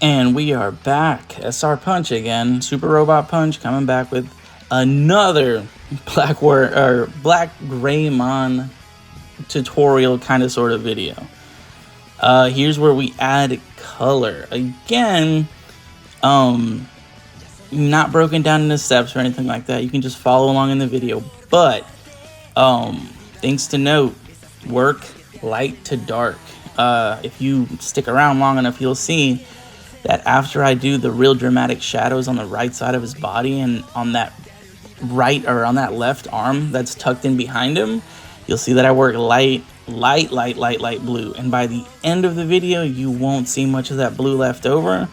And we are back. SR Punch again. Super Robot Punch coming back with another Black Greymon tutorial kind of sort of video. Here's where we add color. Again, not broken down into steps or anything like that. You can just follow along in the video. But things to note, work light to dark. If you stick around long enough, you'll see that after I do the real dramatic shadows on the right side of his body and on that right or on that left arm that's tucked in behind him, you'll see that I work light blue. And by the end of the video, you won't see much of that blue left over.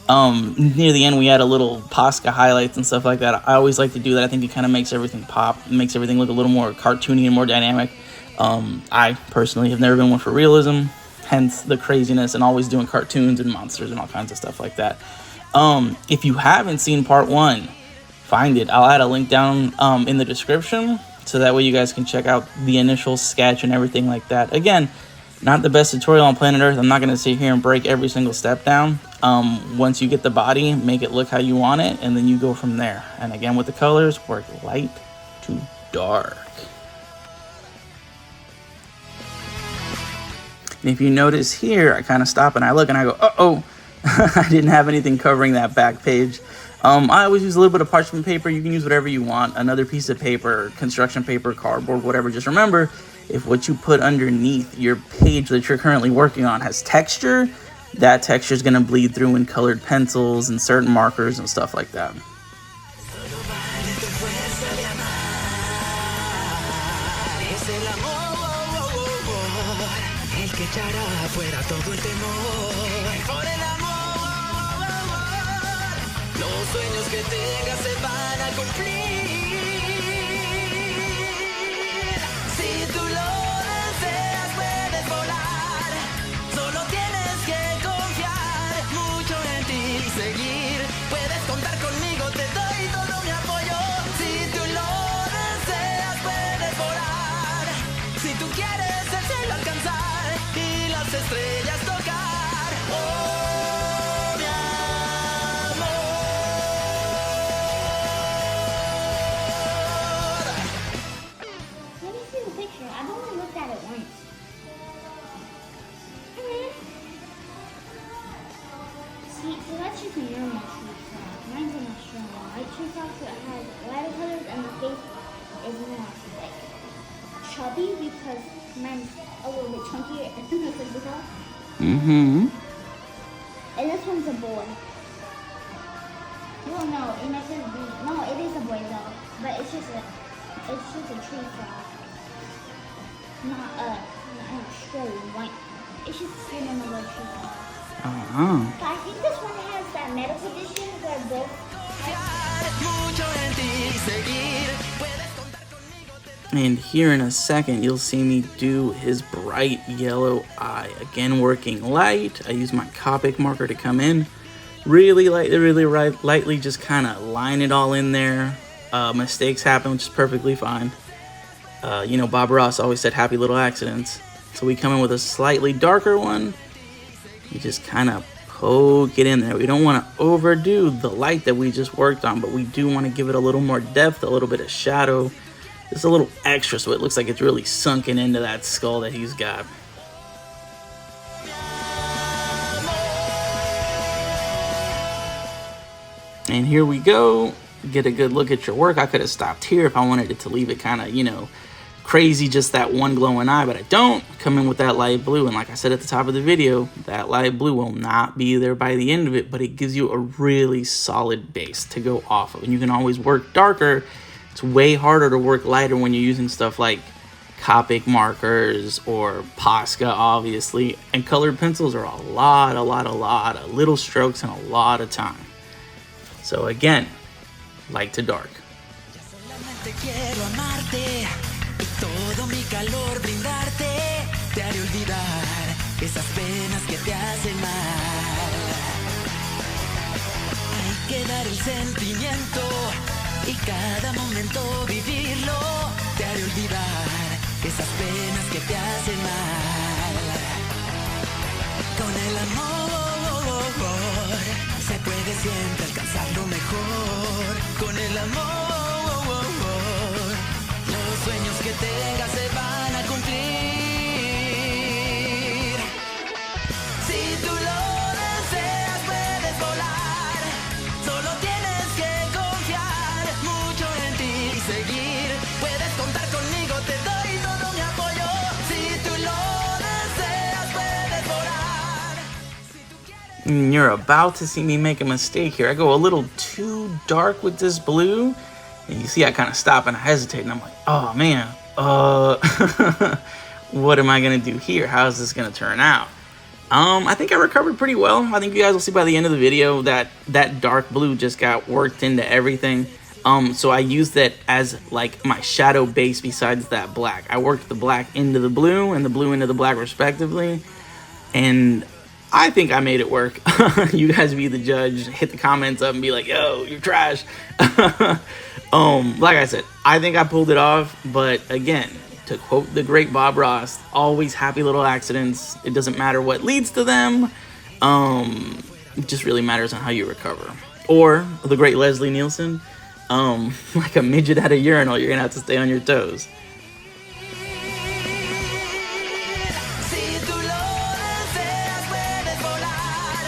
Near the end, we add a little Posca highlights and stuff like that. I always like to do that. I think it kind of makes everything pop, makes everything look a little more cartoony and more dynamic. I personally have never been one for realism, hence the craziness and always doing cartoons and monsters and all kinds of stuff like that. If you haven't seen part 1, find it. I'll add a link down in the description, so that way you guys can check out the initial sketch and everything like that. Again, not the best tutorial on planet Earth. I'm not going to sit here and break every single step down. Once you get the body, make it look how you want it, and then you go from there. And again, with the colors, work light to dark. And if you notice here, I kind of stop and I look and I go, uh-oh, I didn't have anything covering that back page. I always use a little bit of parchment paper. You can use whatever you want. Another piece of paper, construction paper, cardboard, whatever. Just remember, if what you put underneath your page that you're currently working on has texture, that texture is going to bleed through in colored pencils and certain markers and stuff like that. Los sueños que tengas se van a cumplir. Si tú lo deseas, puedes volar. Solo tienes que confiar mucho en ti y seguir. Puedes contar conmigo, te doy todo mi apoyo. Si tú lo deseas, puedes volar. Si tú quieres el cielo alcanzar y las estrellas tocar. Oh, mi amor. Let me see the picture. I've only looked at it once. See, so that's just a normal tree frog. Mine's an Australian white tree frog, so it has lighter colors, and the face is more like chubby because mine's a little bit chunkier. Like this one. And this one's a boy. Well, no, it might be. No, it is a boy though, but it's just a tree frog. Not an Australian white. It's just a skin in the red tree frog. But I think this one has that medical edition where both. And here in a second, you'll see me do his bright yellow eye. Again, working light. I use my Copic marker to come in. Really lightly, just kind of line it all in there. Mistakes happen, which is perfectly fine. You know, Bob Ross always said happy little accidents. So we come in with a slightly darker one. You just kind of poke it in there. We don't want to overdo the light that we just worked on, but we do want to give it a little more depth, a little bit of shadow. Just a little extra so it looks like it's really sunken into that skull that he's got. And here we go. Get a good look at your work. I could have stopped here if I wanted it to leave it kind of, you know, crazy, just that one glowing eye, but I don't. Come in with that light blue, and like I said at the top of the video, that light blue will not be there by the end of it, but it gives you a really solid base to go off of. And you can always work darker. It's way harder to work lighter when you're using stuff like Copic markers or Posca, obviously, and colored pencils are a lot of little strokes and a lot of time. So again, light to dark. Todo mi calor brindarte, te haré olvidar esas penas que te hacen mal. Hay que dar el sentimiento y cada momento vivirlo, te haré olvidar esas penas que te hacen mal. Con el amor amor. Los sueños que tengas se van a cumplir. Si tú lo deseas puedes volar. Solo tienes que confiar mucho en ti y seguir. Puedes contar conmigo, te doy todo mi apoyo. Si tú lo deseas puedes volar. You're about to see me make a mistake here. I go a little too dark with this blue. And you see I kind of stop and I hesitate. And I'm like, oh man, what am I going to do here? How is this going to turn out? I think I recovered pretty well. I think you guys will see by the end of the video that that dark blue just got worked into everything. So I used that as like my shadow base besides that black. I worked the black into the blue and the blue into the black respectively. And I think I made it work. You guys be the judge. Hit the comments up and be like, yo, you're trash. Like I said, I think I pulled it off. But again, to quote the great Bob Ross, always happy little accidents. It doesn't matter what leads to them. It just really matters on how you recover. Or the great Leslie Nielsen, like a midget at a urinal, you're going to have to stay on your toes. Si tú lo deseas puedes volar.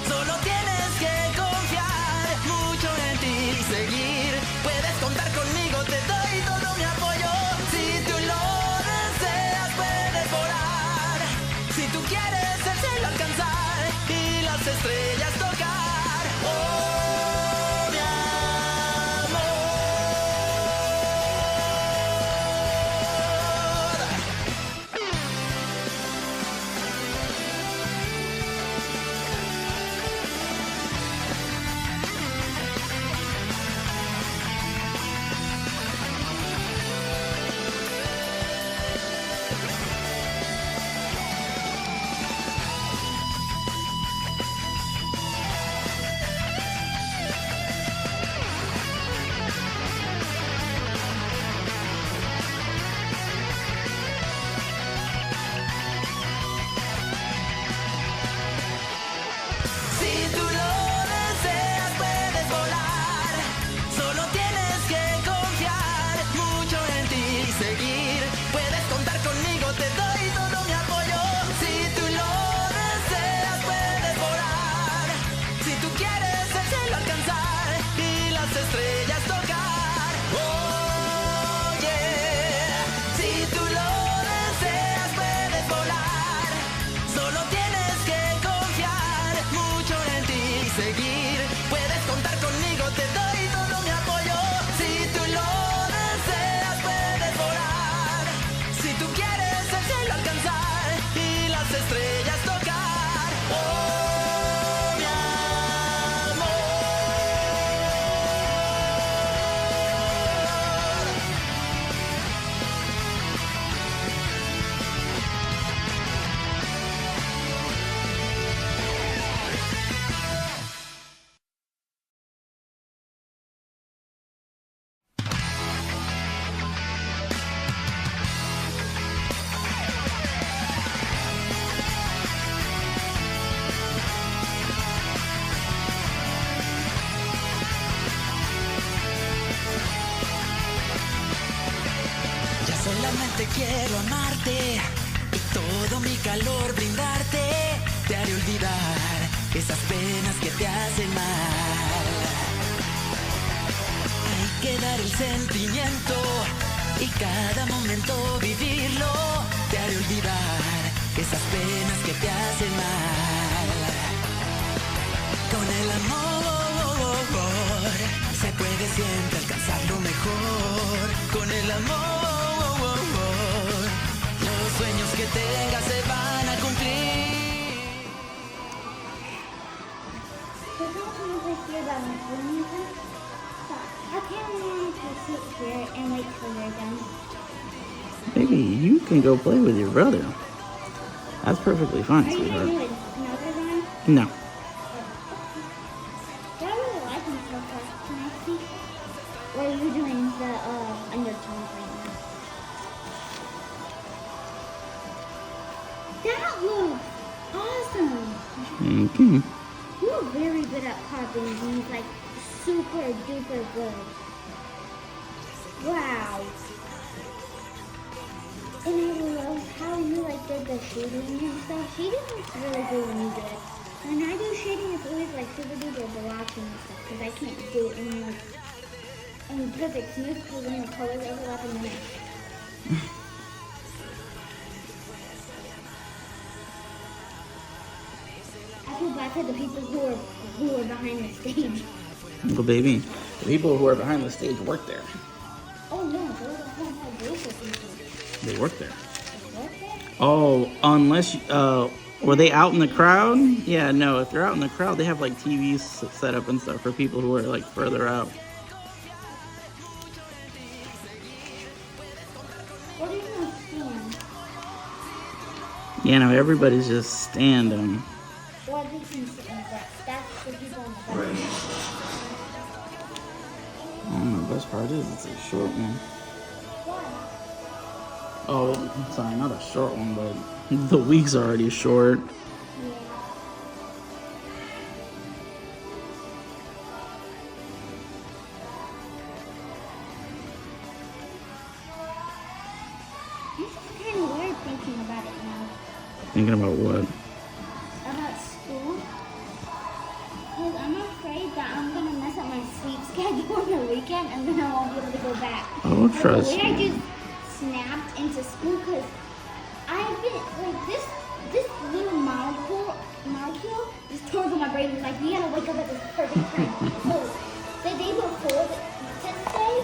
Solo tienes que confiar mucho en ti y seguir. Puedes contar conmigo, te doy todo mi apoyo. Si tú lo deseas puedes volar. Si tú quieres el cielo alcanzar y las estrellas tocar. Oh, mi amor. Si tú lo deseas puedes volar. Solo tienes que confiar mucho en ti y seguir. Puedes contar conmigo, te doy todo mi apoyo. Si tú lo deseas puedes volar. Si tú quieres el cielo alcanzar y las estrellas tocar. Oh yeah. Si tú lo deseas puedes volar. Solo tienes que confiar mucho en ti y seguir. Puedes contar conmigo, te doy todo mi apoyo. Si tú lo deseas puedes volar. Si tú quieres el cielo alcanzar y las estrellas tocar. Oh, mi amor. Ya solamente quiero amarte y todo mi calor brindarte. Te haré olvidar esas penas que te hacen mal. Hay que dar el sentimiento y cada momento vivirlo. Te haré olvidar esas penas que te hacen mal. Con el amor se puede siempre alcanzar lo mejor. Con el amor los sueños que tengas se van a cumplir. There's not so much I hear about my feelings. So I can't want to sit here and wait till they're done. Maybe you can go play with your brother. That's perfectly fine, Are you sweetheart. gonna do another one? No. I really like them so far. Can I see? Or are you doing the undertones right now? That looks awesome. Okay. You're very good at carving these, like super duper good. Wow. And I love how you like did the shading and stuff. Shading looks really good when you do it. When I do shading, it's always like super duper blocking and stuff because I can't do it in like in perfect smooth because then the colors overlap and then I feel bad for the people who are behind the stage. Well, baby, the people who are behind the stage work there. Oh no, those are whole people. They work there. They work there? Oh, unless were they out in the crowd? Yeah, no. If they're out in the crowd, they have like TVs set up and stuff for people who are like further out. What do you understand? Yeah, no. Everybody's just standing. Or they can sit in the back. That's the people in the back. Right. The best part is it's a short one. Why? Oh, sorry, not a short one, but the week's already short. Yeah. This is kind of weird thinking about it now. Thinking about what? About school. Because I'm afraid that I'm going to mess up my sleep schedule on the weekend and then I won't be able to go back. Oh, trust The way I me. just snapped into school because I've been, like, this little molecule just tore over my brain. It was like, we gotta wake up at this perfect time. So, the day before today,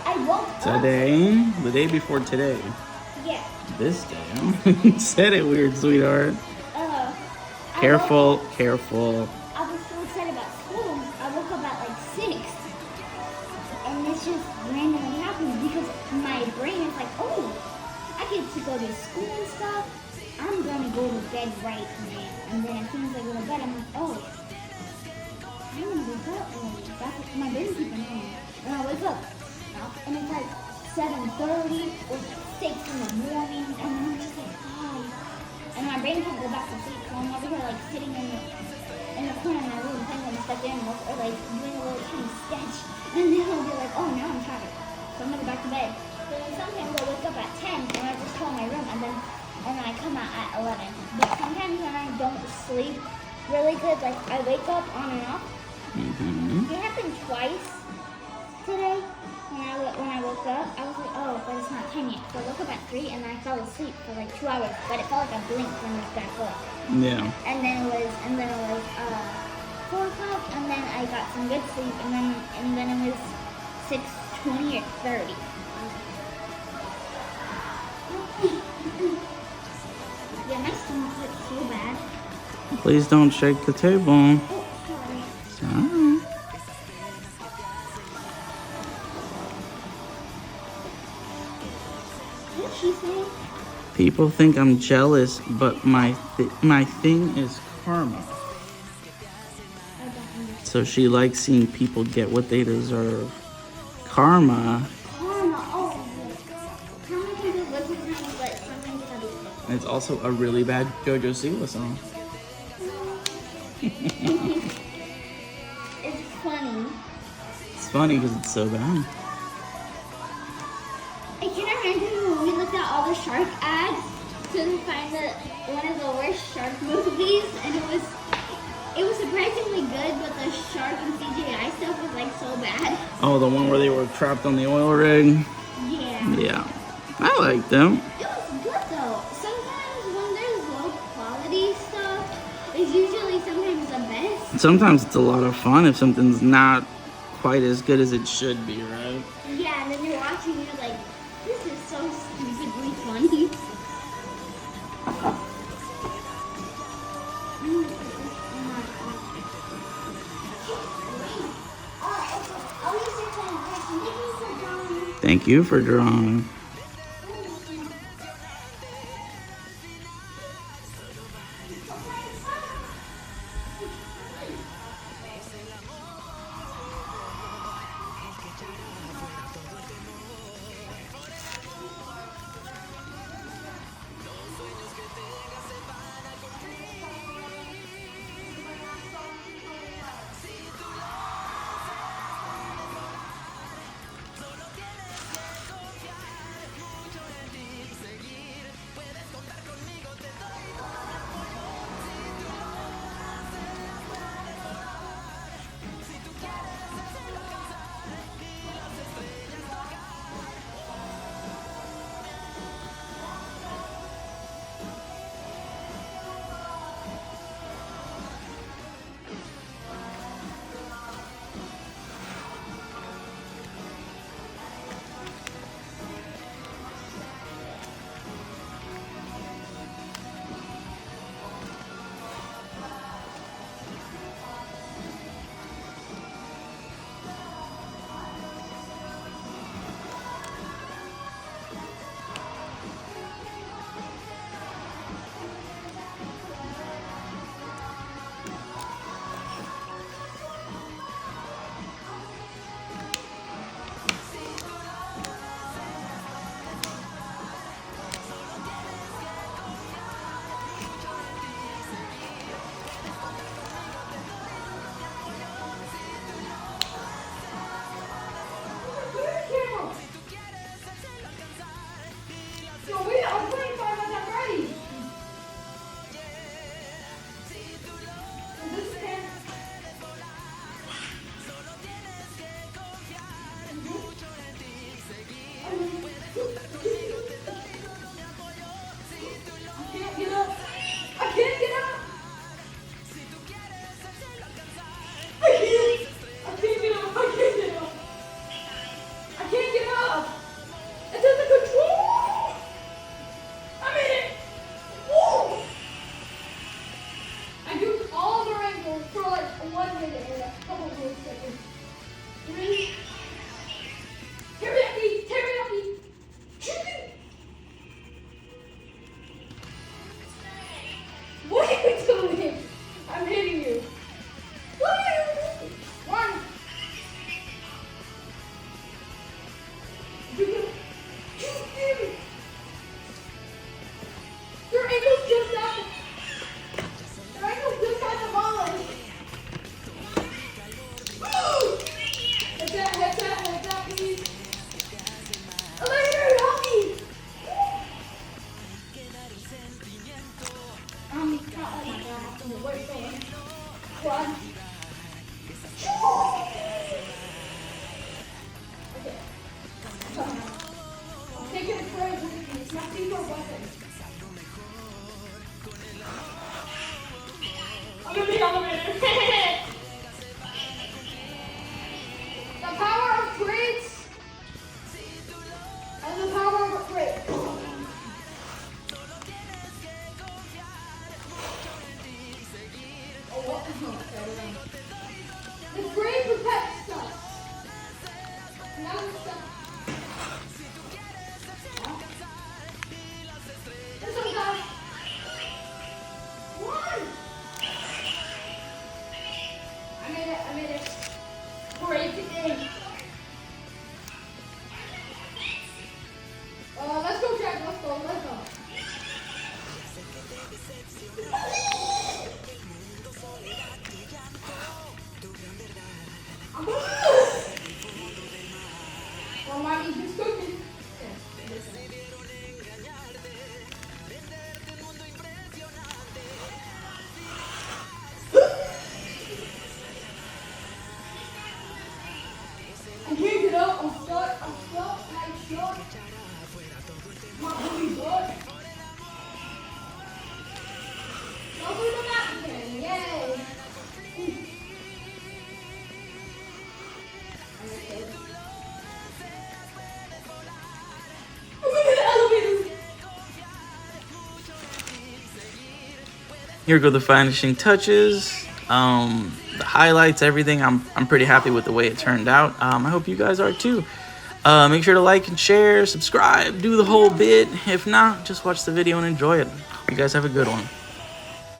I woke up. Today? The day before today. Yeah. This day? You said it weird, sweetheart. I Careful, careful. I was so excited about school. I woke up at like 6. And this just randomly happened because my brain is like, oh, I get to go to school and stuff. I'm gonna go to bed right now. And then as soon as I go to bed, I'm like, oh, I'm gonna wake up early. That's what my brain keeps on telling me. And I wake up, and it's like 7:30 or 6 in the morning, and then I'm just like, oh. And my brain can't go back to sleep, so I'm over here like sitting in the corner of my room playing with my stuffed animals or like doing a little tiny sketch. And then I'll be like, oh, now I'm tired. So I'm gonna go back to bed. So then sometimes I'll wake up at 10 and I just go in my room and then I come out at 11. But sometimes when I don't sleep really good, like I wake up on and off. Mm-hmm. It happened twice today. When I woke up, I was like, oh, but it's not 10 yet. So I woke up at 3 and I fell asleep for like 2 hours. But it felt like a blink when it was back up. Yeah. And then it was 4 o'clock, and then I got some good sleep, and then it was 6:20 or 30. Yeah, my stomach hurts so bad. Please don't shake the table. Oh, sorry. Sorry. What did she say? People think I'm jealous, but my thing is karma. I don't understand. So she likes seeing people get what they deserve. Karma. Karma, oh, karma can be good sometimes, but sometimes it can be good. It's also a really bad JoJo Siwa song. It's funny. It's funny because it's so bad. It kind of reminds me when we looked at all the shark ads to find one of the worst shark movies, and it was surprisingly good, but the shark and CGI stuff was like so bad. Oh, the one where they were trapped on the oil rig? Yeah. Yeah. I like them. It was good though. Sometimes when there's low quality stuff, it's usually sometimes the best. Sometimes it's a lot of fun if something's not quite as good as it should be, right? Yeah, and then you're watching and you're like, this is so stupidly funny. Thank you for drawing. 1 minute and a couple more seconds. 3. Teriyaki! Teriyaki! Chicken! What are you doing? I'm hitting you. What are you doing? 1. Your ankle's just out. Your ankle's just out the ball. Head that, please. Elator, help me. Oh my god, where's going? 1. Okay. I'm taking a prayer with me. It's not being your weapon. I'm gonna be elevator. The power of crates and the power of a crate. Oh, what? The crate protects us. Now it's stuck. This one, guys. 1. I made it. Great thing. Let's go, Jack. Let's go. Well, mommy's just cooking. I can't get up. I'm stuck. Nice shot. My booty butt. Go through the map again. Yay. I'm in the elevator. Here go the finishing touches. The highlights, everything. I'm pretty happy with the way it turned out. I hope you guys are too. Make sure to like and share, subscribe, do the whole bit. If not, just watch the video and enjoy it. You guys have a good one.